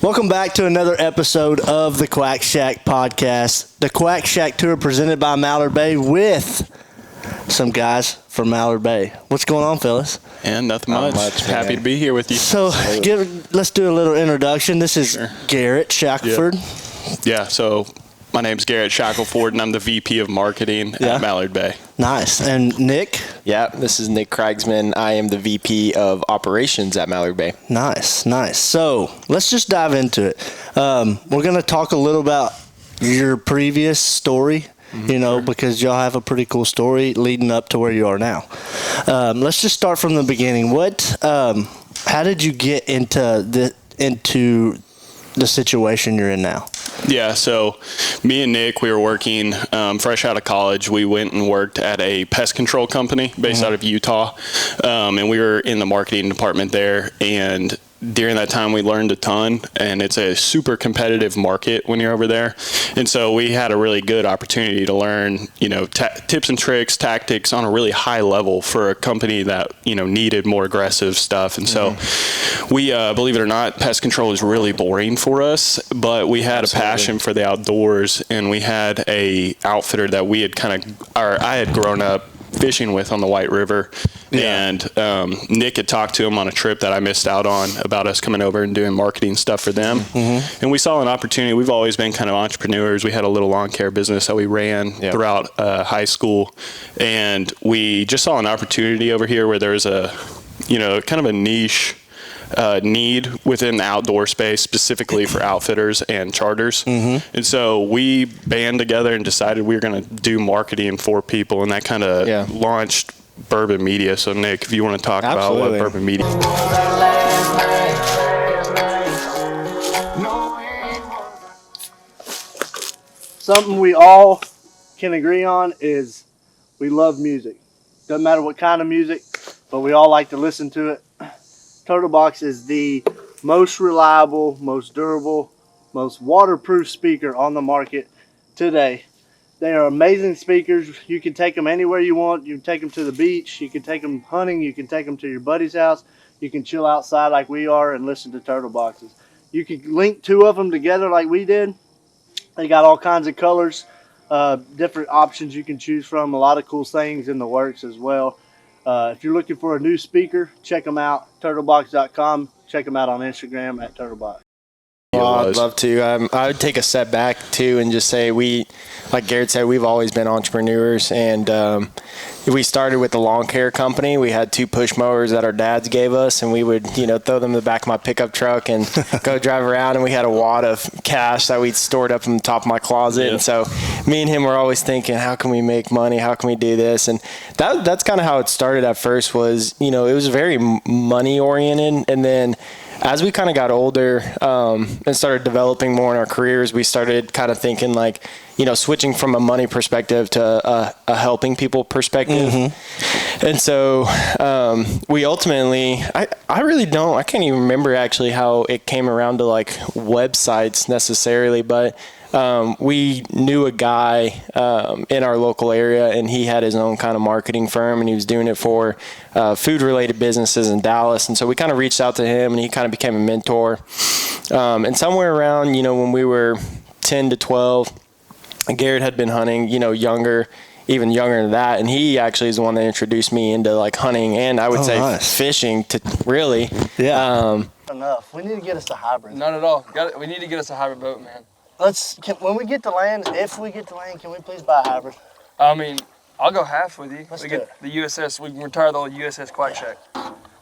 Welcome back to another episode of the Quack Shack podcast. The Quack Shack tour presented by Mallard Bay with some guys from Mallard Bay. What's going on, fellas? And nothing much. Happy to be here with you. So let's do a little introduction. This is Garrett Shackelford. Yeah, so my name's Garrett Shackelford, and I'm the VP of Marketing at Mallard Bay. Nice. And Nick? Yeah, this is Nick Kriegsman. I am the VP of Operations at Mallard Bay. Nice. So let's just dive into it. We're going to talk a little about your previous story, because y'all have a pretty cool story leading up to where you are now. Let's just start from the beginning. How did you get into the situation you're in now? Yeah, so me and Nick, we were working fresh out of college. We went and worked at a pest control company based out of Utah, and we were in the marketing department there. And during that time, we learned a ton, and it's a super competitive market when you're over there. And so we had a really good opportunity to learn, tips and tricks, tactics on a really high level for a company that, needed more aggressive stuff. And so we, believe it or not, pest control is really boring for us, but we had a passion for the outdoors, and we had a outfitter that we had I had grown up fishing with on the White River. And Nick had talked to him on a trip that I missed out on about us coming over and doing marketing stuff for them. And we saw an opportunity. We've always been kind of entrepreneurs. We had a little lawn care business that we ran throughout high school, and we just saw an opportunity over here where there's a kind of a niche need within the outdoor space, specifically for outfitters and charters. And so we band together and decided we were going to do marketing for people, and that kind of launched Bourbon Media. So Nick, if you want to talk about what Bourbon Media is. Something we all can agree on is we love music. Doesn't matter what kind of music, but we all like to listen to it. Turtle Box is the most reliable, most durable, most waterproof speaker on the market today. They are amazing speakers. You can take them anywhere you want. You can take them to the beach. You can take them hunting. You can take them to your buddy's house. You can chill outside like we are and listen to Turtle Boxes. You can link two of them together like we did. They got all kinds of colors, different options you can choose from. A lot of cool things in the works as well. If you're looking for a new speaker, check them out, turtlebox.com. Check them out on Instagram at turtlebox. Well, I'd love to. I would take a step back, too, and just say like Garrett said, we've always been entrepreneurs. And we started with the lawn care company. We had 2 push mowers that our dads gave us, and we would, throw them in the back of my pickup truck and go drive around. And we had a wad of cash that we'd stored up in the top of my closet. Yeah. And so me and him were always thinking, how can we make money? How can we do this? And that's kind of how it started at first was, it was very money-oriented. And then as we kind of got older and started developing more in our careers, we started kind of thinking like, switching from a money perspective to a helping people perspective. And so we ultimately, I can't even remember actually how it came around to like websites necessarily, but we knew a guy in our local area, and he had his own kind of marketing firm, and he was doing it for food-related businesses in Dallas. And so we kind of reached out to him, and he kind of became a mentor. And somewhere around, when we were 10 to 12, Garrett had been hunting, even younger than that, and he actually is the one that introduced me into like hunting and I would say fishing to really. Yeah. Enough. We need to get us a hybrid. Not at all. We need to get us a hybrid boat, man. When we get to land, if we get to land, can we please buy a hybrid? I mean, I'll go half with you. Let's we do get it. The USS. We can retire the old USS Quack Shack.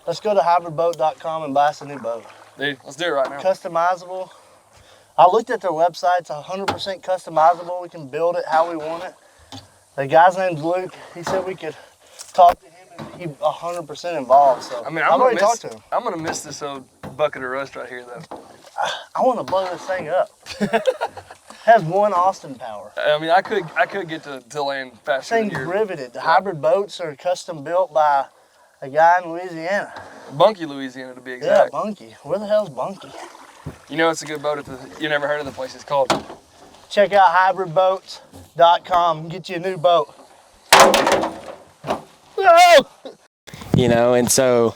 Let's go to hybridboat.com and buy us a new boat. Dude, let's do it right now. Customizable. I looked at their website. It's 100% customizable. We can build it how we want it. The guy's name's Luke. He said we could talk to him and he's 100% involved. So I mean, I've already talked to him. I'm gonna miss this old bucket of rust right here, though. I want to blow this thing up. Has 1 Austin power. I mean, I could get to land faster. Thing's riveted. The hybrid boats are custom built by a guy in Louisiana. Bunkie, Louisiana, to be exact. Yeah, Bunkie. Where the hell's Bunkie? It's a good boat if you never heard of the place it's called. Check out hybridboats.com. Get you a new boat. And so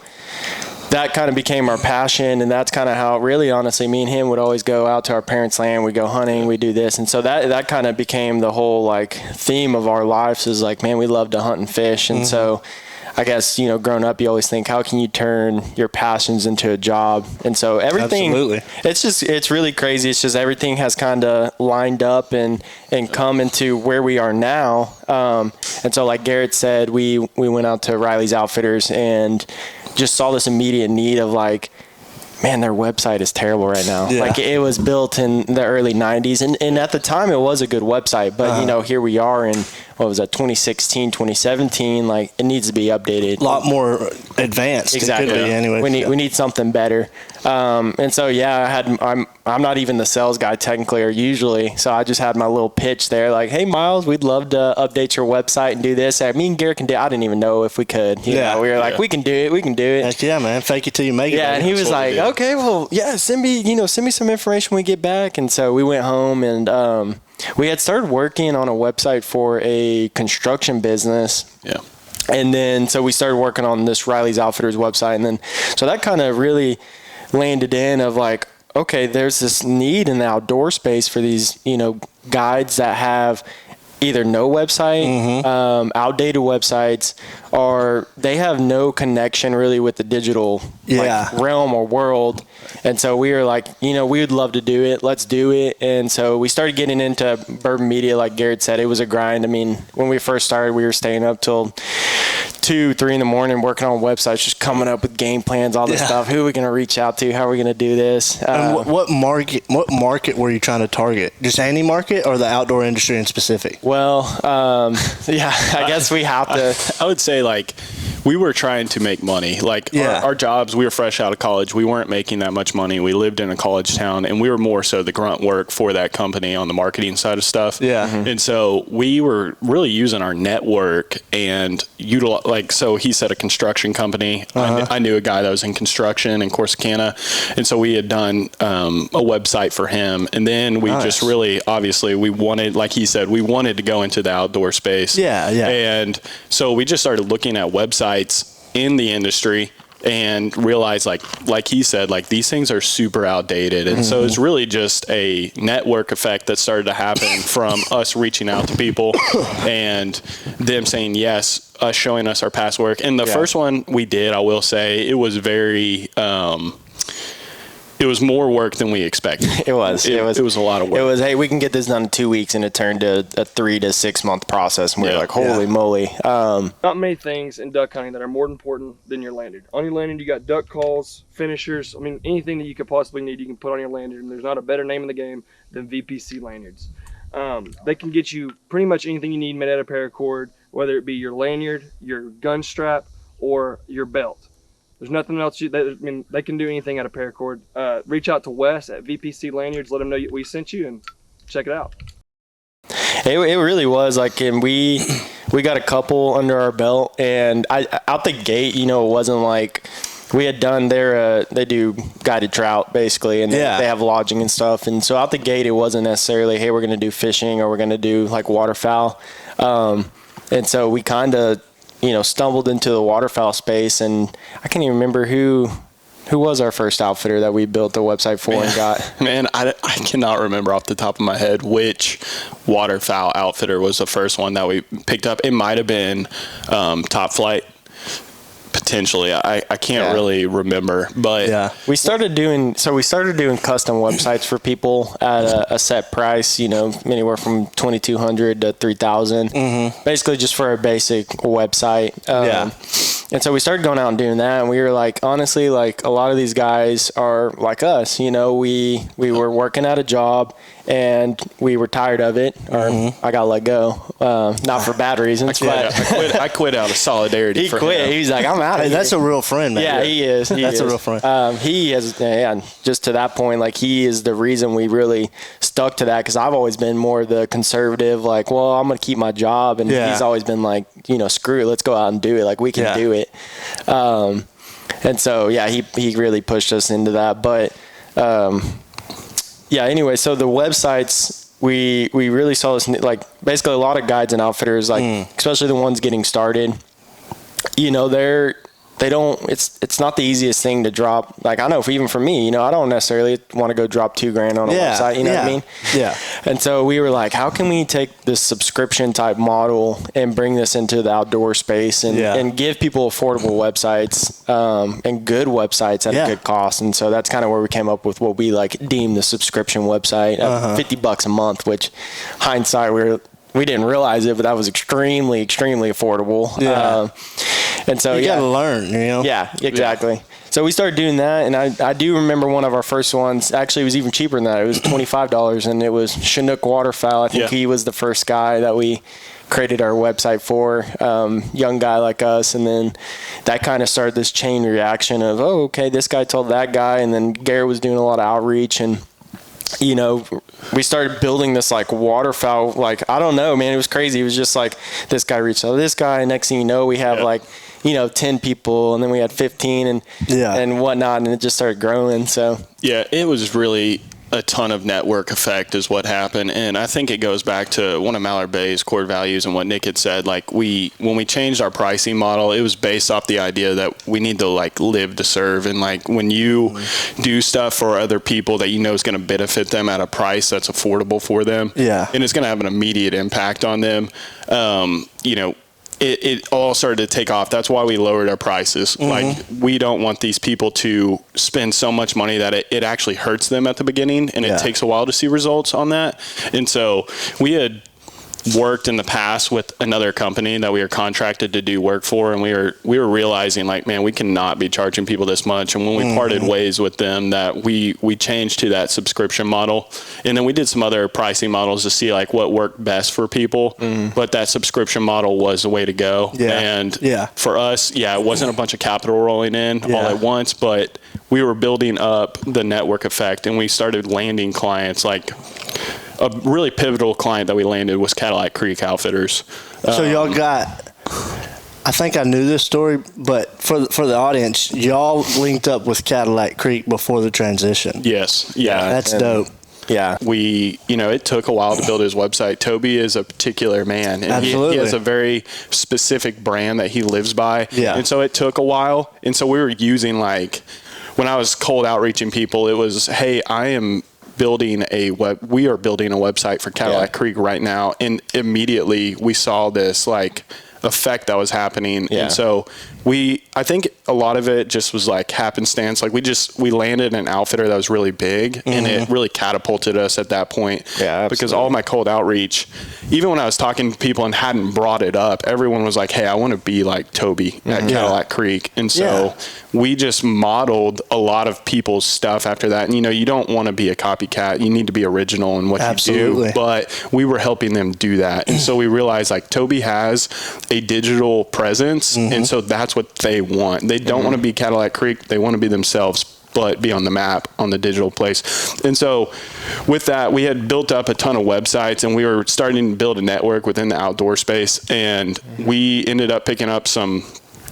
that kind of became our passion, and that's kind of how, really, honestly, me and him would always go out to our parents' land. We go hunting, we do this, and so that kind of became the whole like theme of our lives. Is like, man, we love to hunt and fish, and so I guess, you know, growing up, you always think, how can you turn your passions into a job? And so everything, it's really crazy. It's just everything has kind of lined up and come into where we are now. And so like Garrett said, we went out to Riley's Outfitters and just saw this immediate need of like, man, their website is terrible right now. Yeah. Like, it was built in the early 90s. And at the time, it was a good website. But, you know, here we are in, what was that, 2016, 2017. Like, it needs to be updated. A lot more advanced. Exactly. It could be anyway. We need something better. And so, yeah, I'm not even the sales guy technically or usually. So I just had my little pitch there. Like, hey, Miles, we'd love to update your website and do this. Me and Garrett can do it. I didn't even know if we could. You know, we were like, we can do it. We can do it. Heck yeah, man. Fake it till you make it. Yeah, and he was like, okay, well, yeah, send me some information when we get back. And so we went home and we had started working on a website for a construction business. Yeah. And then so we started working on this Riley's Outfitters website. And then so that kind of really landed in of like, okay, there's this need in the outdoor space for these, you know, guides that have either no website, outdated websites, or they have no connection really with the digital like, realm or world. And so we were like, you know, we would love to do it. Let's do it. And so we started getting into Bourbon media. Like Garrett said, it was a grind. I mean, when we first started, we were staying up till 2, 3 in the morning working on websites, just coming up with game plans, all this stuff. Who are we going to reach out to? How are we going to do this? And what market were you trying to target? Just any market or the outdoor industry in specific? Well, yeah, I guess we have to. I would say like we were trying to make money. Like our jobs, we were fresh out of college. We weren't making that much money. We lived in a college town, and we were more so the grunt work for that company on the marketing side of stuff. Yeah. And so we were really using our network and utilize, like, so he said a construction company. I knew a guy that was in construction in Corsicana. And so we had done a website for him. And then we just really, obviously, we wanted, like he said, we wanted to go into the outdoor space. Yeah. And so we just started looking at websites in the industry and realized like he said, like these things are super outdated. And so it's really just a network effect that started to happen from us reaching out to people and them saying yes, us showing us our past work. And the first one we did, I will say, it was very it was more work than we expected. It was a lot of work. It was, hey, we can get this done in 2 weeks, and it turned to a 3 to 6 month process. And we were like, holy moly. Not many things in duck hunting that are more important than your lanyard. On your lanyard, you got duck calls, finishers. I mean, anything that you could possibly need, you can put on your lanyard. And there's not a better name in the game than VPC lanyards. They can get you pretty much anything you need made out of paracord, whether it be your lanyard, your gun strap, or your belt. There's nothing else. They can do anything out of paracord. Reach out to Wes at VPC Lanyards. Let him know we sent you and check it out. It really was like, and we got a couple under our belt, and out the gate, you know, it wasn't like we had done they do guided trout basically, and they have lodging and stuff. And so out the gate, it wasn't necessarily, hey, we're going to do fishing or we're going to do like waterfowl. And so we kind of, you know, stumbled into the waterfowl space, and I can't even remember who was our first outfitter that we built the website for and got. Man, I cannot remember off the top of my head which waterfowl outfitter was the first one that we picked up. It might have been Top Flight. Potentially, I can't really remember, but we started doing custom websites for people at a set price, you know, anywhere from $2,200 to $3,000, basically just for a basic website. And so we started going out and doing that, and we were like, honestly, like a lot of these guys are like us, you know, we were working at a job and we were tired of it, or I got let go, not for bad reasons. I quit out of solidarity. He quit. Him. He's like, I'm out of here. That's a real friend, man. Yeah, he is. That's a real friend. He is, just to that point, like he is the reason we really stuck to that, because I've always been more the conservative, like, well, I'm going to keep my job. And he's always been like, you know, screw it, let's go out and do it. Like, we can do it. And so, he really pushed us into that. But, anyway, so the websites, we really saw this, like, basically a lot of guides and outfitters, like, especially the ones getting started, you know, they're it's not the easiest thing to drop. Like, I know even for me, you know, I don't necessarily want to go drop $2,000 on a website, you know what I mean? Yeah. And so we were like, how can we take this subscription type model and bring this into the outdoor space and give people affordable websites and good websites at a good cost? And so that's kind of where we came up with what we like deem the subscription website at $50 a month, which hindsight we didn't realize it, but that was extremely, extremely affordable. Yeah. And so you gotta learn, you know? Yeah, exactly. Yeah. So we started doing that, and I do remember one of our first ones. Actually, it was even cheaper than that. It was $25, and it was Chinook Waterfowl. I think he was the first guy that we created our website for, young guy like us, and then that kind of started this chain reaction of, oh, okay, this guy told that guy, and then Garrett was doing a lot of outreach, and you know, we started building this like waterfowl, like, I don't know, man, it was crazy. It was just like this guy reached out to this guy, and next thing you know, we have like, you know, 10 people, and then we had 15 and whatnot, and it just started growing. So yeah, it was really a ton of network effect is what happened. And I think it goes back to one of Mallard Bay's core values and what Nick had said. Like, when we changed our pricing model, it was based off the idea that we need to like live to serve. And like, when you do stuff for other people that you know is going to benefit them at a price that's affordable for them, and it's going to have an immediate impact on them, you know, it all started to take off. That's why we lowered our prices. Like, we don't want these people to spend so much money that it actually hurts them at the beginning, and it takes a while to see results on that. And so we had worked in the past with another company that we were contracted to do work for, and we were realizing like, man, we cannot be charging people this much. And when we parted ways with them, that we changed to that subscription model, and then we did some other pricing models to see like what worked best for people, but that subscription model was the way to go. And for us, it wasn't a bunch of capital rolling in all at once, but we were building up the network effect, and we started landing clients. Like, a really pivotal client that we landed was Cadillac Creek Outfitters. So y'all got, I think I knew this story, but for the audience, y'all linked up with Cadillac Creek before the transition. Yes. Yeah. That's dope. Yeah. It took a while to build his website. Toby is a particular man, and he has a very specific brand that he lives by. Yeah. And so it took a while. And so we were using, like, when I was cold outreaching people, it was, hey, we are building a website for Cadillac Creek right now. And immediately we saw this like effect that was happening. And so I think a lot of it just was like happenstance. Like, we landed an outfitter that was really big, and it really catapulted us at that point. Yeah, because all my cold outreach, even when I was talking to people and hadn't brought it up, everyone was like, hey, I want to be like Toby at Cadillac Creek. And so we just modeled a lot of people's stuff after that. And, you know, you don't want to be a copycat. You need to be original in what you do. But we were helping them do that. And so we realized, like, Toby has a digital presence, and so that's what they want. They don't want to be Cadillac Creek. They want to be themselves, but be on the map on the digital place. And so with that, we had built up a ton of websites, and we were starting to build a network within the outdoor space. And we ended up picking up some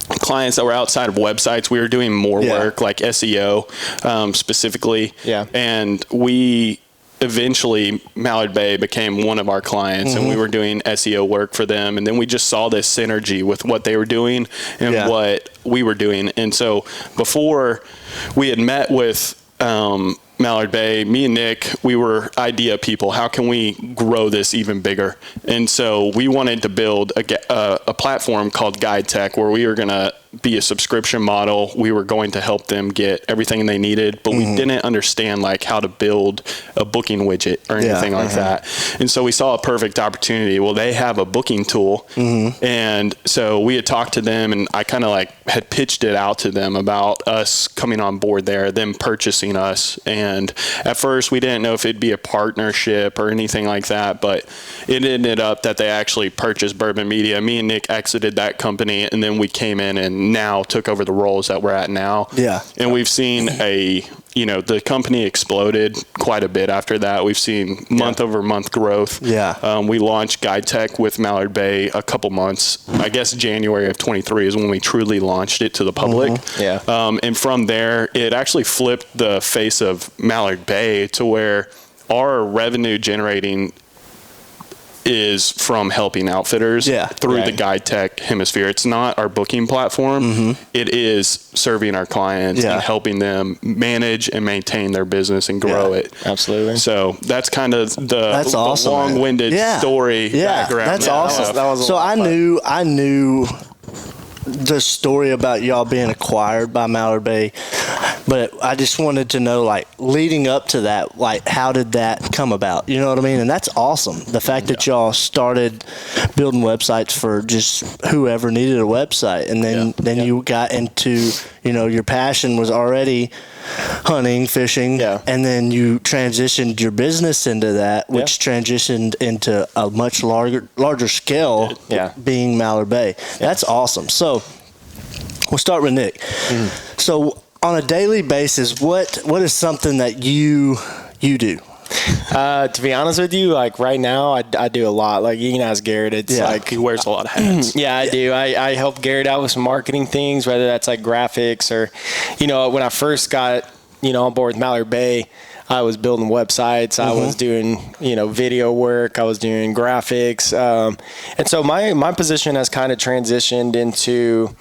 clients that were outside of websites. We were doing more work, like SEO specifically. Yeah. And eventually Mallard Bay became one of our clients, and we were doing SEO work for them. And then we just saw this synergy with what they were doing and what we were doing. And so before we had met with Mallard Bay, me and Nick, we were idea people. How can we grow this even bigger? And so we wanted to build a platform called Guide Tech, where we were going to be a subscription model. We were going to help them get everything they needed, but we didn't understand like how to build a booking widget or anything like that. And so we saw a perfect opportunity. Well, they have a booking tool. And so we had talked to them, and I kind of like had pitched it out to them about us coming on board there, them purchasing us. And at first we didn't know if it'd be a partnership or anything like that, but it ended up that they actually purchased Bourbon Media. Me and Nick exited that company, and then we came in and now took over the roles that we're at now. Yeah. And we've seen the company exploded quite a bit after that. We've seen month over month growth. Yeah. We launched Guide Tech with Mallard Bay a couple months. I guess January of 23 is when we truly launched it to the public. Yeah. And from there, it actually flipped the face of Mallard Bay to where our revenue generating is from helping outfitters through the guide tech hemisphere. It's not our booking platform. It is serving our clients and helping them manage and maintain their business and grow it. Absolutely. So that's kind of That's awesome, long-winded story background. That's awesome. That was so I knew the story about y'all being acquired by Mallard Bay, but I just wanted to know, like, leading up to that, like, how did that come about? You know what I mean? And that's awesome. The fact that y'all started building websites for just whoever needed a website, and then you got into, you know, your passion was already hunting, fishing, and then you transitioned your business into that, which transitioned into a much larger scale, being Mallard Bay. That's awesome. So we'll start with Nick. So on a daily basis, what is something that you do? To be honest with you, like right now, I do a lot. Like you can ask Garrett. It's like he wears a lot of hats. I do. I help Garrett out with some marketing things, whether that's like graphics or, you know, when I first got, you know, on board with Mallard Bay, I was building websites. I was doing, you know, video work. I was doing graphics. And so my position has kind of transitioned into,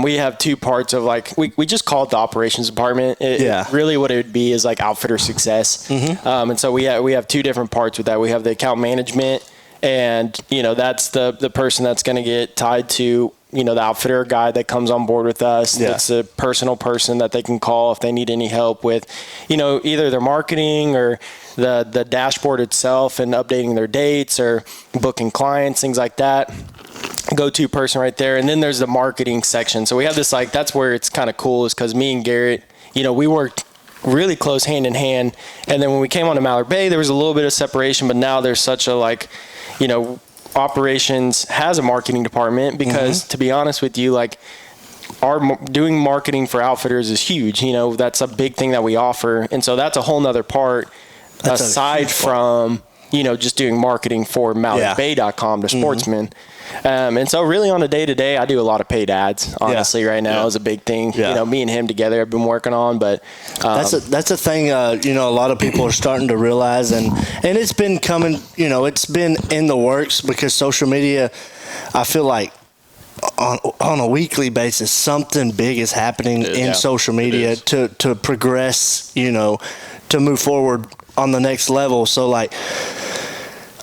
we have two parts of, like, we just call it the operations department. Really what it would be is like outfitter success. And so we have two different parts with that. We have the account management, and, you know, that's the person that's going to get tied to, you know, the outfitter guy that comes on board with us. That's a personal person that they can call if they need any help with, you know, either their marketing or the dashboard itself and updating their dates or booking clients, things like that. Go-to person right there. And then there's the marketing section. So we have this, like, that's where it's kind of cool, is because me and Garrett, you know, we worked really close hand in hand. And then when we came on to Mallard Bay, there was a little bit of separation, but now there's such a, like, you know, operations has a marketing department, because to be honest with you, like, doing marketing for outfitters is huge. You know, that's a big thing that we offer. And so that's a whole nother part aside from, you know, just doing marketing for MallardBay.com to sportsmen. And so really on a day-to-day, I do a lot of paid ads, honestly, right now is a big thing. You know, me and him together have been working on, but that's a thing, you know, a lot of people are starting to realize, and it's been coming, you know, it's been in the works, because social media, I feel like on a weekly basis, something big is happening in social media to progress, you know, to move forward on the next level. So, like,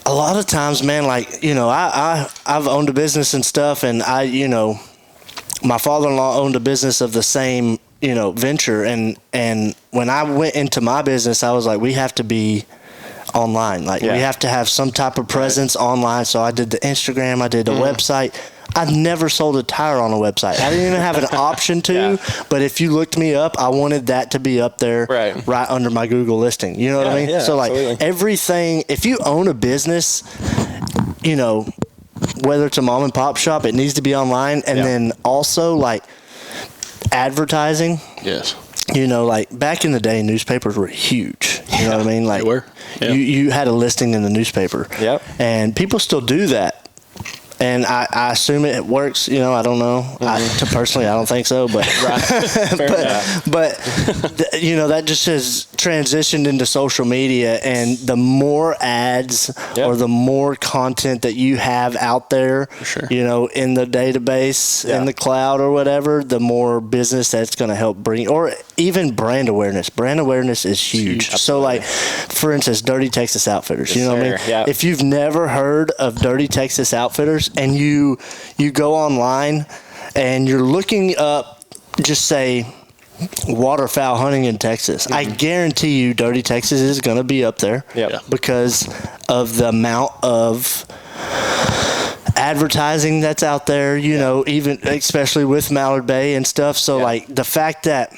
a lot of times, man, like, you know, I've owned a business and stuff, and you know, my father-in-law owned a business of the same, you know, venture, and when I went into my business, I was like, we have to be online, like we have to have some type of presence online. So I did the Instagram, I did the website. I've never sold a tire on a website. I didn't even have an option to, but if you looked me up, I wanted that to be up there right under my Google listing. You know what I mean? So, like, everything, if you own a business, you know, whether it's a mom and pop shop, it needs to be online. And then also, like, advertising. You know, like, back in the day, newspapers were huge. You know what I mean? Like, they were. You had a listing in the newspaper. And people still do that. And I assume it works, you know, I don't know. Personally, I don't think so, but you know, that just has transitioned into social media, and the more ads or the more content that you have out there, you know, in the database, in the cloud or whatever, the more business that's going to help bring, or even brand awareness. Brand awareness is huge. So, like, for instance, Dirty Texas Outfitters, you know what I mean? If you've never heard of Dirty Texas Outfitters, and you go online and you're looking up, just say, waterfowl hunting in Texas, I guarantee you Dirty Texas is going to be up there because of the amount of advertising that's out there, you know, even especially with Mallard Bay and stuff. So, like, the fact that,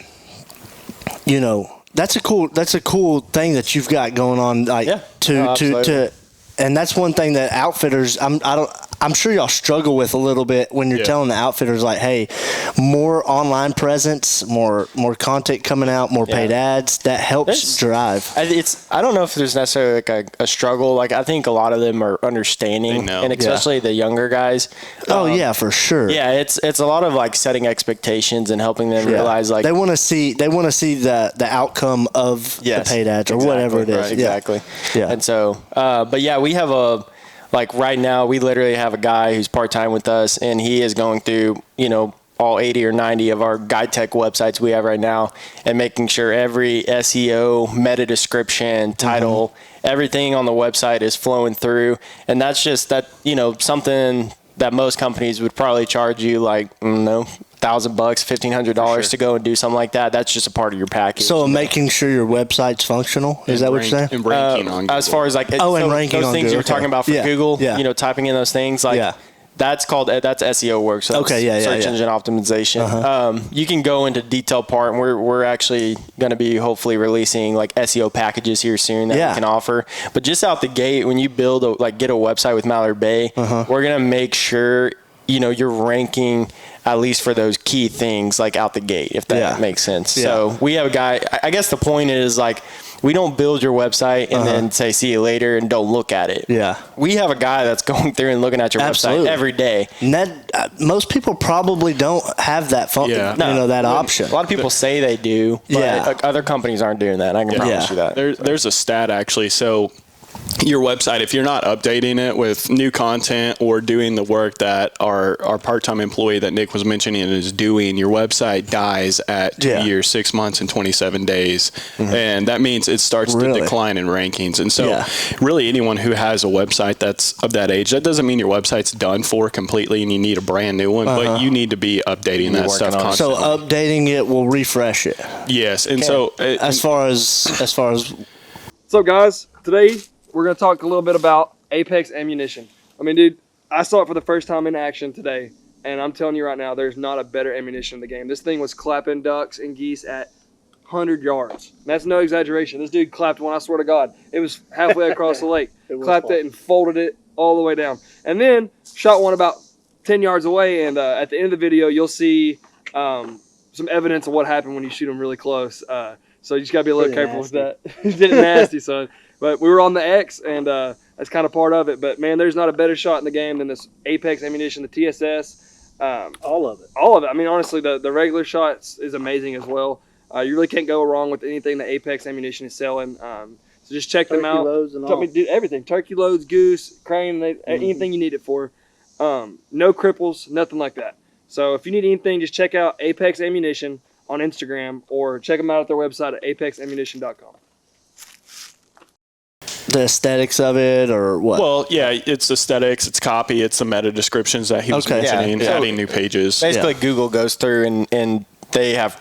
you know, that's a cool thing that you've got going on, like, to and that's one thing that outfitters, I'm sure y'all struggle with a little bit when you're telling the outfitters, like, hey, more online presence, more content coming out, more paid ads. That helps drive. I don't know if there's necessarily like a struggle. Like, I think a lot of them are understanding, and especially the younger guys. Oh yeah, for sure. Yeah, it's a lot of, like, setting expectations and helping them realize, like, they want to see the outcome of the paid ads or whatever it is. Right, exactly. And so, but yeah, we have a like right now, we literally have a guy who's part-time with us, and he is going through, all 80 or 90 of our guide tech websites we have right now and making sure every SEO, meta description, title, everything on the website is flowing through. And that's just that, something that most companies would probably charge you like, $1,000, $1,500 to go and do something like that. That's just a part of your package. So making sure your website's functional, is that what you're saying? And ranking on Google. As far as like, and ranking those on things Google. you were talking about for Google, typing in those things, like that's SEO work. So that's search engine optimization. You can go into detailed part, and we're actually going to be hopefully releasing like SEO packages here soon that we can offer. But just out the gate, when you build get a website with Mallard Bay, we're going to make sure you're ranking at least for those key things like out the gate, if that makes sense. So we have a guy, I guess the point is like, we don't build your website and then say, see you later, and don't look at it. Yeah. We have a guy that's going through and looking at your website every day. And that, most people probably don't have that that option. A lot of people say they do, but other companies aren't doing that. I can promise you that. There's a stat actually. So your website, if you're not updating it with new content or doing the work that our part-time employee that Nick was mentioning is doing, your website dies at 2 years, 6 months, and 27 days. And that means it starts to decline in rankings. And so really anyone who has a website that's of that age, that doesn't mean your website's done for completely and you need a brand new one, but you need to be updating that stuff constantly. So updating it will refresh it. Yes. And so as far as So guys, today we're going to talk a little bit about Apex ammunition. I mean, dude, I saw it for the first time in action today, and I'm telling you right now, there's not a better ammunition in the game. This thing was clapping ducks and geese at 100 yards. And that's no exaggeration. This dude clapped one, I swear to God. It was halfway across the lake. Clapped it and folded it all the way down. And then shot one about 10 yards away, and at the end of the video, you'll see some evidence of what happened when you shoot them really close. So you just got to be a little careful with that. He did it nasty, son. But we were on the X, and that's kind of part of it. But, man, there's not a better shot in the game than this Apex ammunition, the TSS. all of it. All of it. I mean, honestly, the regular shots is amazing as well. You really can't go wrong with anything that Apex ammunition is selling. So just check them out. Loads and all. I mean, dude, everything. Turkey loads, goose, crane, anything you need it for. No cripples, nothing like that. So if you need anything, just check out Apex Ammunition on Instagram or check them out at their website at apexammunition.com. The aesthetics of it, or what? Well, yeah, it's aesthetics, it's copy, it's the meta descriptions that he was mentioning, adding new pages. Basically, Google goes through and they have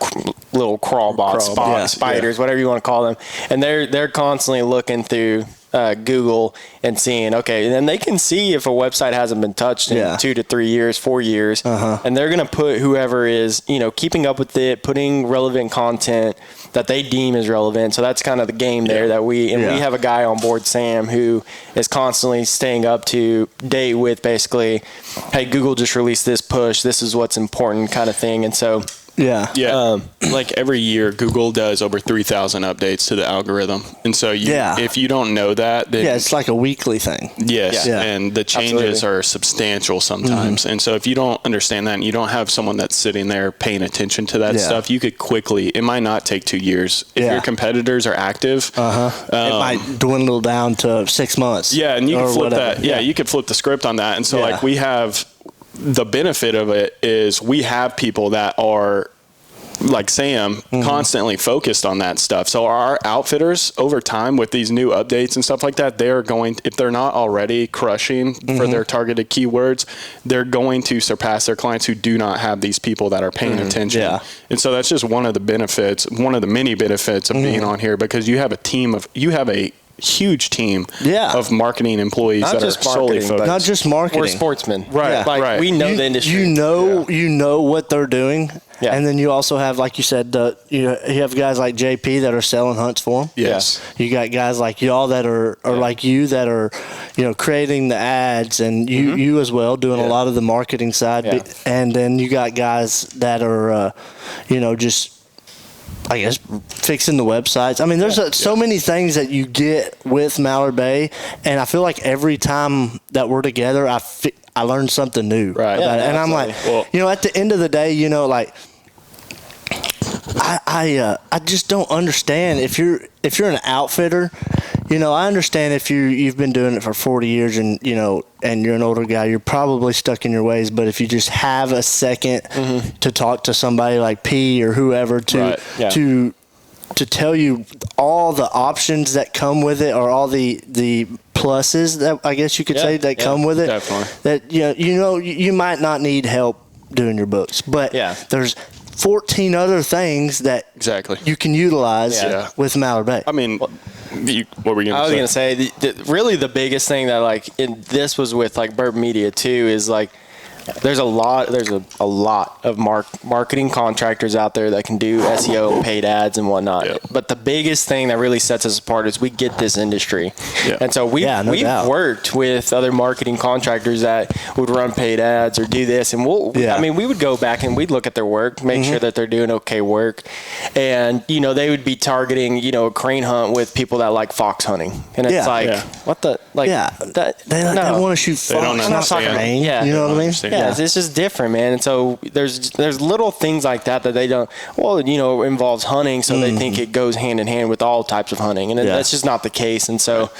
little crawl bots, spiders, whatever you want to call them, and they're constantly looking through Google and seeing, okay, and then they can see if a website hasn't been touched in 2 to 3 years, 4 years, and they're going to put whoever is, keeping up with it, putting relevant content that they deem is relevant. So that's kind of the game there that we have a guy on board, Sam, who is constantly staying up to date with basically, hey, Google just released this push, this is what's important kind of thing. And so like every year Google does over 3,000 updates to the algorithm, and so if you don't know that, then it's like a weekly thing. And the changes are substantial sometimes. And so if you don't understand that and you don't have someone that's sitting there paying attention to that stuff, you could quickly, it might not take 2 years if your competitors are active, it might dwindle down to 6 months. And you can flip that. You could flip the script on that. And so like we have, the benefit of it is we have people that are like Sam constantly focused on that stuff. So our outfitters over time with these new updates and stuff like that, they're going, if they're not already crushing for their targeted keywords, they're going to surpass their clients who do not have these people that are paying attention. And so that's just one of the benefits, one of the many benefits of being on here, because you have a huge team of marketing employees that are solely focused. Not just marketing. We're sportsmen. Right. We know the industry. You know what they're doing. And then you also have, like you said, you have guys like JP that are selling hunts for them. You got guys like y'all that are like you that are, creating the ads, and you as well doing a lot of the marketing side. And then you got guys that are, just, I guess, fixing the websites. I mean, there's so many things that you get with Mallard Bay, and I feel like every time that we're together, I learn something new. About it. And I'm like, at the end of the day, I just don't understand if you're an outfitter. You know, I understand if you've been doing it for 40 years and and you're an older guy, you're probably stuck in your ways. But if you just have a second to talk to somebody like P or whoever to tell you all the options that come with it, or all the pluses that I guess you could say that come with it, definitely. that you might not need help doing your books, but there's 14 other things that you can utilize with Mallard Bay. I mean, what were you going to say? I was going to say, really the biggest thing that this was with Bourbon Media too is there's a lot of marketing contractors out there that can do SEO and paid ads and whatnot. Yep. But the biggest thing that really sets us apart is we get this industry. Yep. And so we've worked with other marketing contractors that would run paid ads or do this. And we would go back and we'd look at their work, make sure that they're doing okay work. And, they would be targeting, a crane hunt with people that like fox hunting. And it's what the, they want to shoot fox. They don't understand. You know what I mean? Yeah, it's just different, man. And so there's little things like that they don't. Well, involves hunting, so they think it goes hand in hand with all types of hunting, and that's just not the case. And so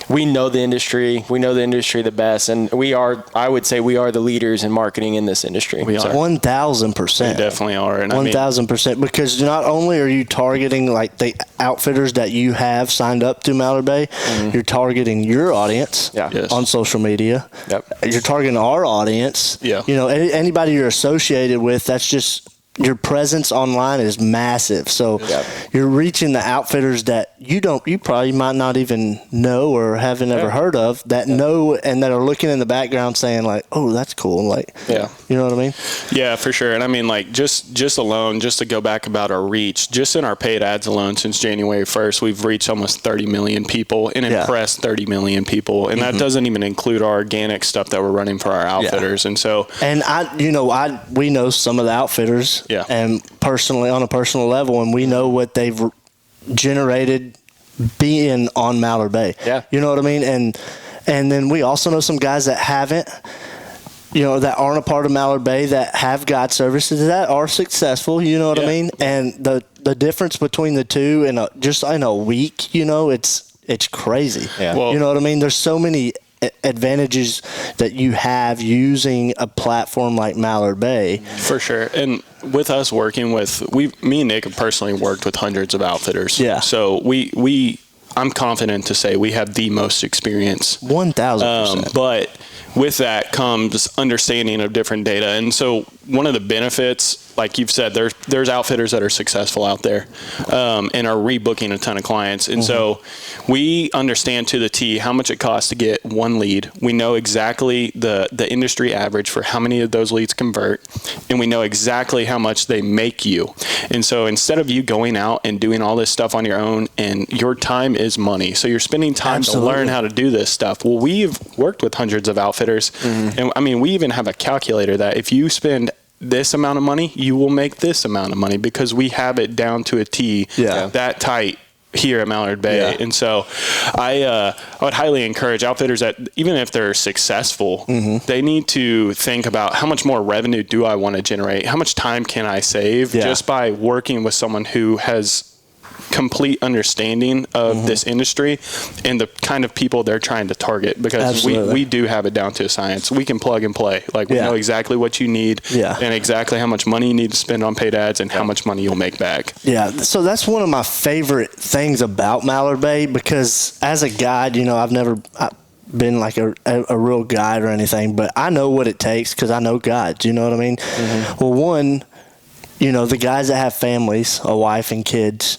we know the industry. We know the industry the best, and I would say we are the leaders in marketing in this industry. We are 1,000%. We definitely are, and 1,000%. Because not only are you targeting the outfitters that you have signed up to Mallard Bay, you're targeting your audience on social media. Yep. You're targeting our audience. Yeah. Anybody you're associated with, that's just your presence online is massive. So you're reaching the outfitters that you probably might not even know or haven't ever heard of, that know and that are looking in the background saying oh, that's cool. You know what I mean? Yeah, for sure. And I mean, just alone, just to go back about our reach, just in our paid ads alone since January 1st, we've reached almost 30 million people and impressed 30 million people. And that doesn't even include our organic stuff that we're running for our outfitters. And so, and we know some of the outfitters. Yeah. And personally, on a personal level, and we know what they've generated being on Mallard Bay. Yeah. You know what I mean? And then we also know some guys that haven't, that aren't a part of Mallard Bay, that have guide services that are successful. You know what I mean? And the difference between the two in a week, it's crazy. Yeah. Well, you know what I mean? There's so many advantages that you have using a platform like Mallard Bay. For sure. And with us working me and Nick have personally worked with hundreds of outfitters. Yeah. So I'm confident to say we have the most experience. 1,000%. But with that comes understanding of different data. And so one of the benefits, like you've said, there's outfitters that are successful out there and are rebooking a ton of clients. And so we understand to the T how much it costs to get one lead. We know exactly the industry average for how many of those leads convert, and we know exactly how much they make you. And so instead of you going out and doing all this stuff on your own, and your time is money, so you're spending time to learn how to do this stuff. Well, we've worked with hundreds of outfitters, and I mean, we even have a calculator that if you spend this amount of money, you will make this amount of money, because we have it down to a T that tight here at Mallard Bay. And so I would highly encourage outfitters that even if they're successful, they need to think about how much more revenue do I want to generate? How much time can I save just by working with someone who has complete understanding of this industry and the kind of people they're trying to target, because we do have it down to a science. We can plug and play. We know exactly what you need and exactly how much money you need to spend on paid ads and how much money you'll make back. Yeah. So that's one of my favorite things about Mallard Bay, because as a guide, I've never been like a real guide or anything, but I know what it takes because I know guides. You know what I mean? Well, one, the guys that have families, a wife and kids,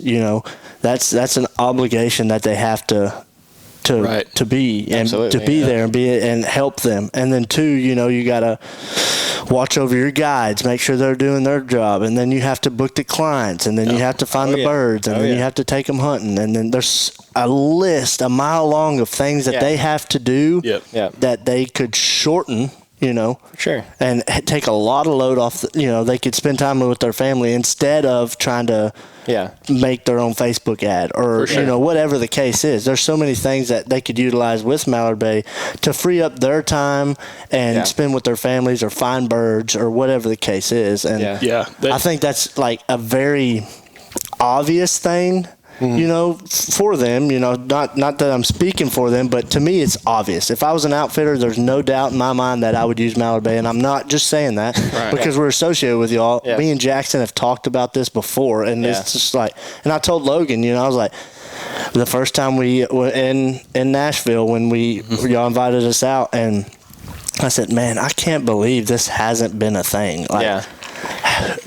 that's an obligation that they have to be and to be there and help them. And then two, you gotta watch over your guides, make sure they're doing their job, and then you have to book the clients, and then you have to find the birds, and then you have to take them hunting, and then there's a list a mile long of things that they have to do that they could shorten. Sure. And take a lot of load off. They could spend time with their family instead of trying to make their own Facebook ad or whatever the case is. There's so many things that they could utilize with Mallard Bay to free up their time and spend with their families or find birds or whatever the case is. And I think that's like a very obvious thing, you know, for them, you know, not that I'm speaking for them, but to me it's obvious. If I was an outfitter, there's no doubt in my mind that I would use Mallard Bay, and I'm not just saying that because we're associated with y'all. Yeah. Me and Jackson have talked about this before, and it's just like, and I told Logan, you know, I was like, the first time we were in Nashville when y'all invited us out, and I said, man, I can't believe this hasn't been a thing. Like,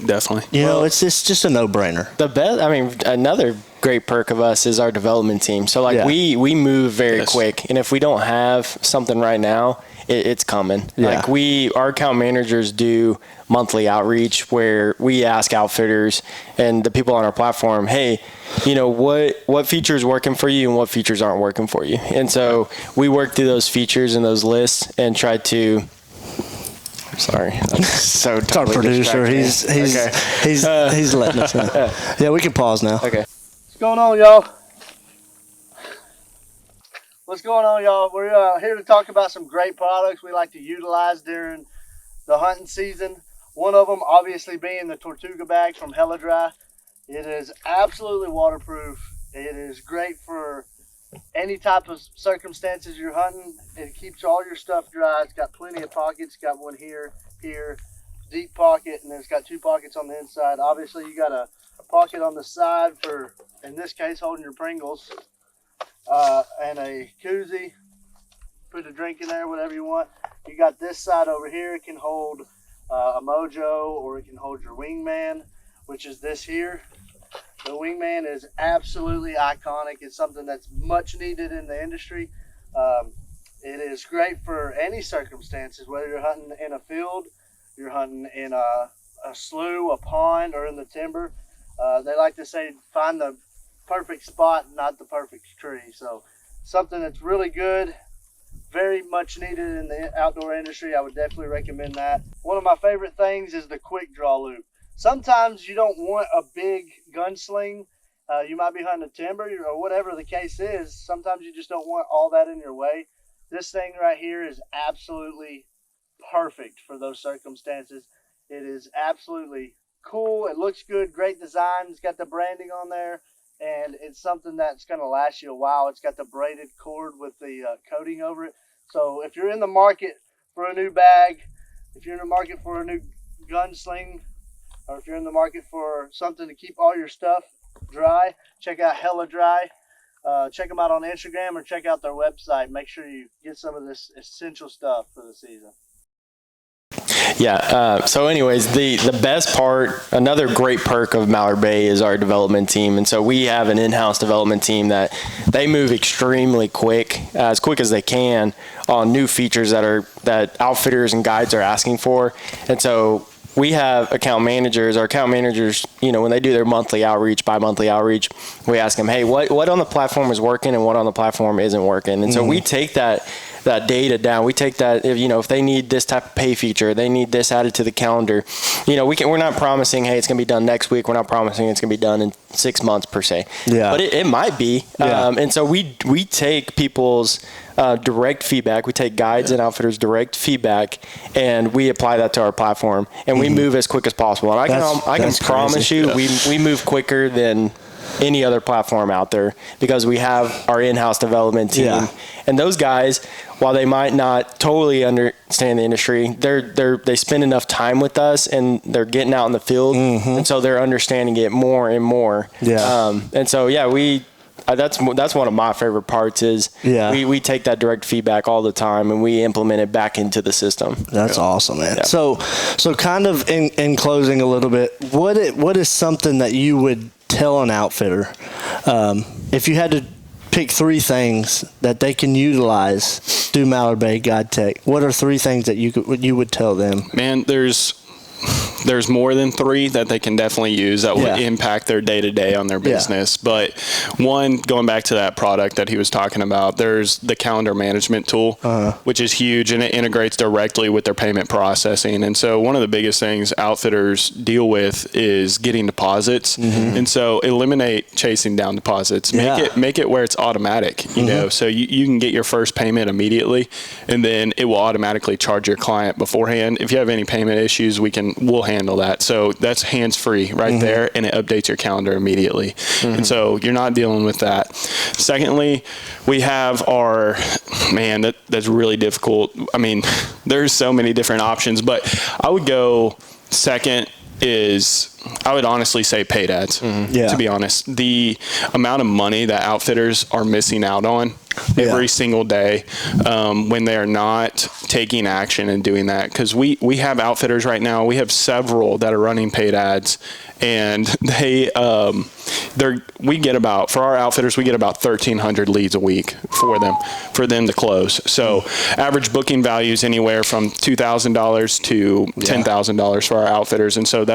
definitely. You know, it's just a no-brainer. The best, I mean, another great perk of us is our development team. So, like, we move very quick, and if we don't have something right now, it's coming. Yeah. Like, our account managers do monthly outreach where we ask outfitters and the people on our platform, hey, you know, what features working for you and what features aren't working for you. And so we work through those features and those lists and try to. Sorry, I'm so totally our producer. He's letting us know. Yeah, we can pause now. Okay. What's going on, y'all? What's going on, y'all? We're here to talk about some great products we like to utilize during the hunting season. One of them, obviously, being the Tortuga bag from Hella Dry. It is absolutely waterproof. It is great for any type of circumstances you're hunting. It keeps all your stuff dry. It's got plenty of pockets. It's got one here, deep pocket, and then it's got 2 pockets on the inside. Obviously, you got a pocket on the side for, in this case, holding your Pringles, and a koozie. Put a drink in there, whatever you want. You got this side over here. It can hold a Mojo, or it can hold your Wingman, which is this here. The Wingman is absolutely iconic. It's something that's much needed in the industry. It is great for any circumstances, whether you're hunting in a field, you're hunting in a slough, a pond, or in the timber. They like to say, find the perfect spot, not the perfect tree. So something that's really good, very much needed in the outdoor industry. I would definitely recommend that. One of my favorite things is the quick draw loop. Sometimes you don't want a big gunsling. You might be hunting a timber or whatever the case is. Sometimes you just don't want all that in your way. This thing right here is absolutely perfect for those circumstances. It is absolutely cool. It looks good. Great design. It's got the branding on there, and it's something that's going to last you a while. It's got the braided cord with the coating over it. So if you're in the market for a new bag, if you're in the market for a new gunsling, or if you're in the market for something to keep all your stuff dry, check out Hella Dry. Check them out on Instagram or check out their website. Make sure you get some of this essential stuff for the season. Yeah. So anyways, the best part, another great perk of Mallard Bay is our development team. And so we have an in-house development team that they move extremely quick, as quick as they can, on new features that outfitters and guides are asking for. And so we have account managers. Our account managers, you know, when they do their monthly outreach, bi-monthly outreach, we ask them, hey, what on the platform is working and what on the platform isn't working? And so we take that data down. We take that, if they need this type of pay feature, they need this added to the calendar. We're not promising, hey, it's going to be done next week. We're not promising it's going to be done in 6 months per se. Yeah. But it might be. Yeah. And so we take people's direct feedback. We take guides and outfitters' direct feedback, and we apply that to our platform, and we move as quick as possible. And I can promise you, we move quicker than any other platform out there because we have our in-house development team. Yeah. And those guys, while they might not totally understand the industry, they spend enough time with us and they're getting out in the field, and so they're understanding it more and more. Yeah. And so that's one of my favorite parts is we take that direct feedback all the time and we implement it back into the system. That's awesome, man. Yeah. So kind of in closing a little bit, what is something that you would tell an outfitter if you had to pick 3 things that they can utilize through Mallard Bay Guide Tech? What are 3 things that you would tell them? Man, there's more than 3 that they can definitely use that will impact their day-to-day on their business. But one, going back to that product that he was talking about, there's the calendar management tool, which is huge, and it integrates directly with their payment processing. And so one of the biggest things outfitters deal with is getting deposits. And so eliminate chasing down deposits. Make it where it's automatic, you know, so you can get your first payment immediately, and then it will automatically charge your client beforehand. If you have any payment issues, we'll handle that. So that's hands-free right there, and it updates your calendar immediately. And so you're not dealing with that. Secondly, we have that's really difficult. I mean, there's so many different options, but I would go second is, I would honestly say paid ads, to be honest. The amount of money that outfitters are missing out on every single day when they are not taking action and doing that. Because we have outfitters right now, we have several that are running paid ads, and we get about 1,300 leads a week for them to close. So average booking value is anywhere from $2,000 to $10,000 for our outfitters. And so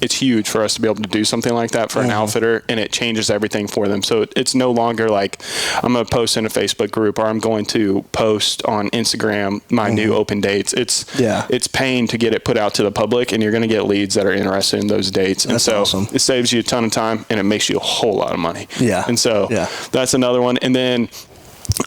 it's huge for us to be able to do something like that for an outfitter, and it changes everything for them. So it's no longer like I'm going to post in a Facebook group or I'm going to post on Instagram my new open dates. It's paying to get it put out to the public, and you're going to get leads that are interested in those dates. And so it saves you a ton of time, and it makes you a whole lot of money. Yeah. And so that's another one. And then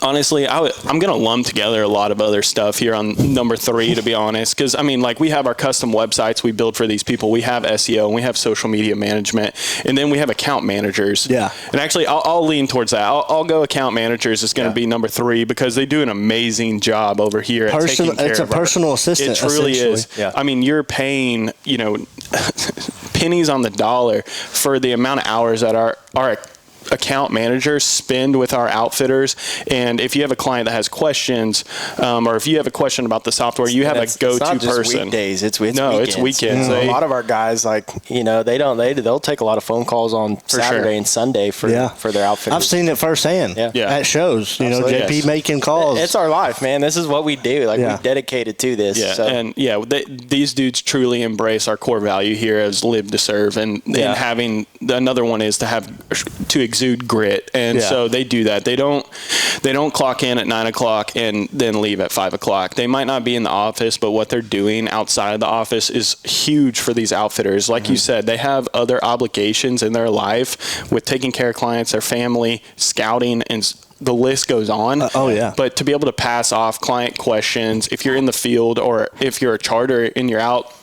honestly, I'm going to lump together a lot of other stuff here on number 3, to be honest. Because, I mean, like, we have our custom websites we build for these people. We have SEO, and we have social media management. And then we have account managers. Yeah. And actually, I'll lean towards that. I'll go account managers is going to be number 3, because they do an amazing job over here at taking care of It's a personal assistant, It truly is. Yeah. I mean, you're paying, pennies on the dollar for the amount of hours that our account managers spend with our outfitters. And if you have a client that has questions, or if you have a question about the software, you have a go-to person. It's not just weekdays, it's weekends. It's weekends. A lot of our guys, they'll take a lot of phone calls on Saturday and Sunday for their outfitters. I've seen it firsthand at shows. JP making calls. It's our life, man. This is what we do. We're dedicated to this. Yeah. So. And these dudes truly embrace our core value here as live to serve, and having another one is to exude grit. And so they do that. They don't clock in at 9 o'clock and then leave at 5 o'clock. They might not be in the office, but what they're doing outside of the office is huge for these outfitters. Like you said, they have other obligations in their life with taking care of clients, their family, scouting, and the list goes on. But to be able to pass off client questions, if you're in the field or if you're a charter and you're out,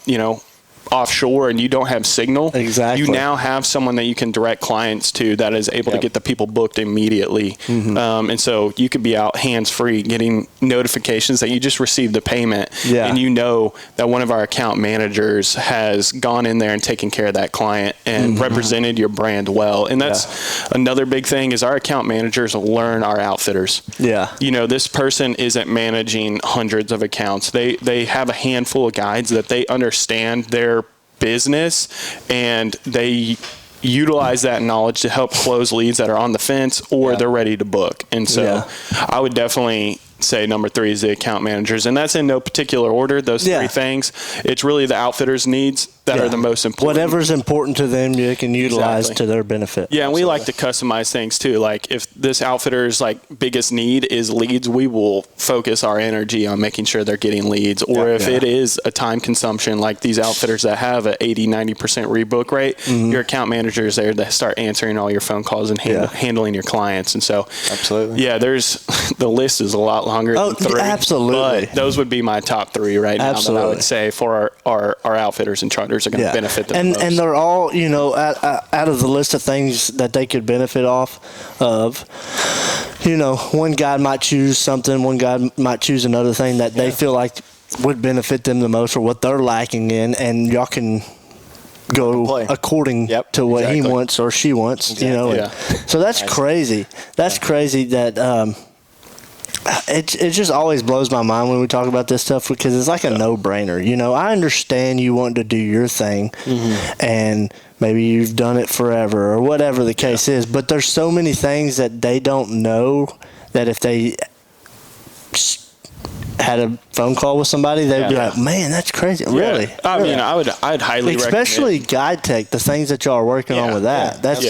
offshore and you don't have signal, you now have someone that you can direct clients to that is able to get the people booked immediately. And so you could be out hands-free getting notifications that you just received the payment, and that one of our account managers has gone in there and taken care of that client and represented your brand well. And that's another big thing, is our account managers learn our outfitters. This person isn't managing hundreds of accounts. They have a handful of guides that they understand their business, and they utilize that knowledge to help close leads that are on the fence or they're ready to book. And so I would definitely say number 3 is the account managers, and that's in no particular order, those 3 things. It's really the outfitters' needs that are the most important. Whatever's important to them, you can utilize to their benefit. Yeah, and we like to customize things too. Like, if this outfitter's biggest need is leads, we will focus our energy on making sure they're getting leads. Or if it is a time consumption, like these outfitters that have an 80-90% rebook rate, your account manager is there to start answering all your phone calls and handling your clients. And so, the list is a lot longer than 3. Absolutely. But those would be my top 3 right now that I would say for our outfitters and charters are going to benefit them most. And they're all, out of the list of things that they could benefit off of, one guy might choose something, one guy might choose another thing that they feel like would benefit them the most, or what they're lacking in, and y'all can go according to what he wants or she wants, So that's crazy. That's crazy that it just always blows my mind when we talk about this stuff, because it's like a no-brainer. I understand you want to do your thing, and maybe you've done it forever or whatever the case is, but there's so many things that they don't know that if they had a phone call with somebody, they'd be like, man, that's crazy. Really? I mean, I'd highly recommend, especially guide tech, the things that y'all are working on with that. That's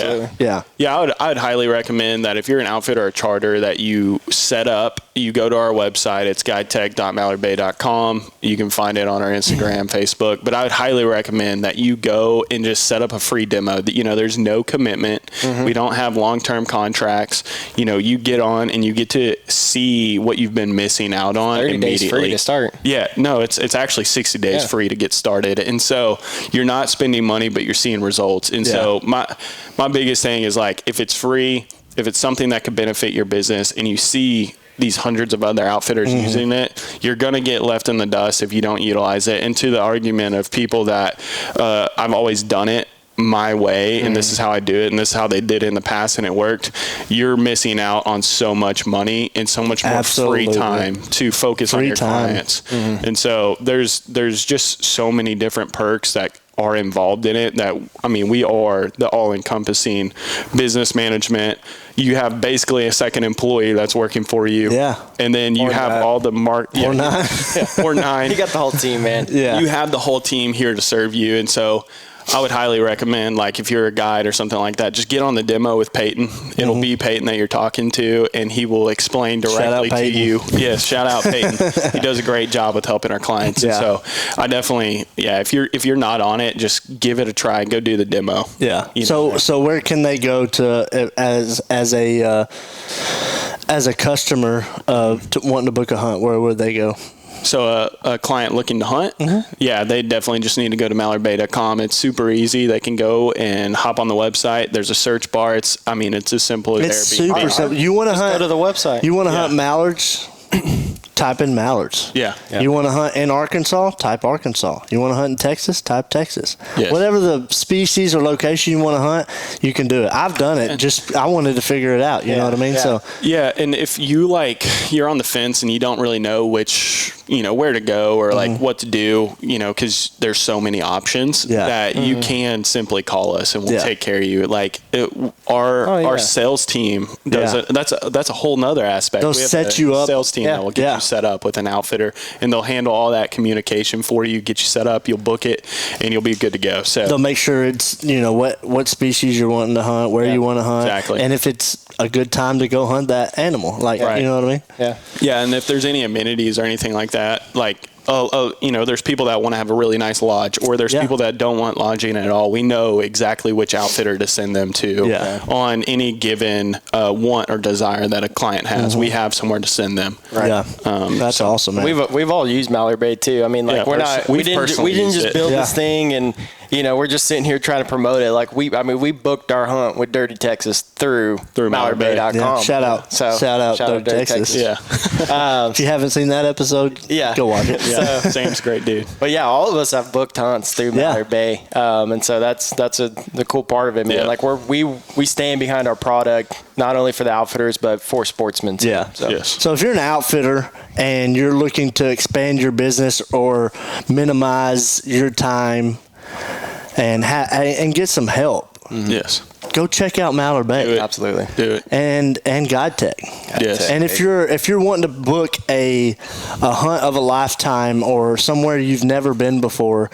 I'd highly recommend that if you're an outfitter or a charter, that you set up, you go to our website. It's guidetech.mallardbay.com. You can find it on our Instagram, Facebook, but I would highly recommend that you go and just set up a free demo. There's no commitment. We don't have long-term contracts. You get on and you get to see what you've been missing out on. days immediately. free to start. Yeah, no, it's actually 60 days free to get started. And so you're not spending money, but you're seeing results. And so my biggest thing is like, if it's free, if it's something that could benefit your business and you see these hundreds of other outfitters using it, you're going to get left in the dust if you don't utilize it. And to the argument of people that I've always done it my way and this is how I do it and this is how they did it in the past and it worked, you're missing out on so much money and so much more free time to focus on your clients. And so there's just so many different perks that are involved in it that, I mean, we are the all-encompassing business management. You have basically a second employee that's working for you. Yeah. And then you have all the or 9. Or 9. You got the whole team, man. Yeah. You have the whole team here to serve you. And so I would highly recommend, like, if you're a guide or something like that, just get on the demo with Peyton. It'll be Peyton that you're talking to, and he will explain directly to you. Yes, shout out Peyton. He does a great job with helping our clients. And so I definitely, if you're not on it, just give it a try and go do the demo. Yeah. So where can they go to as a customer wanting to book a hunt? Where would they go? So a client looking to hunt, they definitely just need to go to mallardbay.com. It's super easy. They can go and hop on the website. There's a search bar. It's as simple as It's super simple. You want to hunt? Go to the website. You want to hunt mallards? Type in mallards. Yeah. You want to hunt in Arkansas? Type Arkansas. You want to hunt in Texas? Type Texas. Yes. Whatever the species or location you want to hunt, you can do it. I've done it. Just I wanted to figure it out. You know what I mean? Yeah. So and if you're on the fence and you don't really know which where to go or like what to do, because there's so many options that you can simply call us and we'll take care of you. Like our sales team does that's a whole nother aspect. They'll we have set a you up. Sales team that will get you set up with an outfitter, and they'll handle all that communication for you, get you set up, you'll book it, and you'll be good to go. So they'll make sure it's what species you're wanting to hunt, where you want to hunt, and if it's a good time to go hunt that animal, like you know what I mean? Yeah, and if there's any amenities or anything like that, like there's people that want to have a really nice lodge, or there's people that don't want lodging at all. We know exactly which outfitter to send them to on any given want or desire that a client has. We have somewhere to send them. Right. Yeah, that's awesome, man. We've all used Mallard Bay too. I mean, like we didn't just build this thing and we're just sitting here trying to promote it. Like we booked our hunt with Dirty Texas through MallardBay.com. Yeah. Shout out Dirty Texas. Yeah. If you haven't seen that episode, go watch it. Sam's a great dude. But all of us have booked hunts through Mallard Bay, and so that's the cool part of it, man. Like we stand behind our product not only for the outfitters but for sportsmen too. Yeah. So if you're an outfitter and you're looking to expand your business or minimize your time and get some help, yes, go check out Mallard Bay. Absolutely, do it. And Guide Tech. Yes. And if you're wanting to book a hunt of a lifetime or somewhere you've never been before,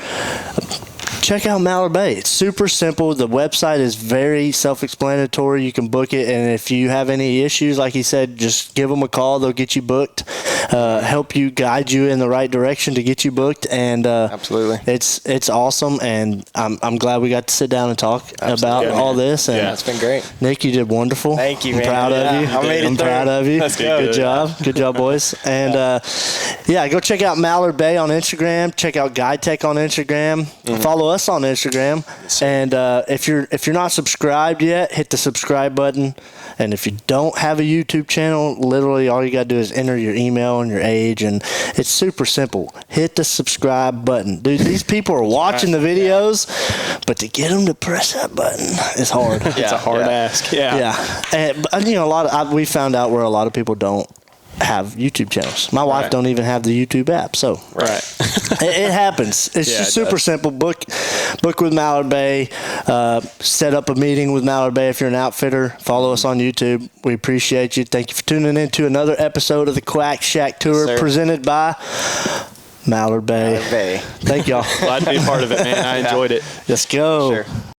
check out Mallard Bay. It's super simple. The website is very self-explanatory. You can book it, and if you have any issues, like he said, just give them a call. They'll get you booked, help you, guide you in the right direction to get you booked. And absolutely, it's awesome. And I'm glad we got to sit down and talk about all this. And it's been great. Nick, you did wonderful. Thank you, I'm man. proud of you. I'm proud of you. That's good. Good job, boys. And go check out Mallard Bay on Instagram. Check out Guide Tech on Instagram. Follow us on Instagram, and if you're not subscribed yet, hit the subscribe button. And if you don't have a YouTube channel, literally all you gotta do is enter your email and your age, and it's super simple. Hit the subscribe button, dude. These people are watching the videos, but to get them to press that button is hard. It's a hard ask. And we found out where a lot of people don't have YouTube channels. My wife don't even have the YouTube app, so it happens. It's just super simple. Book with Mallard Bay. Set up a meeting with Mallard Bay if you're an outfitter. Follow us on YouTube. We appreciate you. Thank you for tuning in to another episode of the Quack Shack Tour presented by Mallard Bay. Mallard Bay. Thank y'all. Glad to be a part of it, man. I enjoyed it. Let's go. Sure.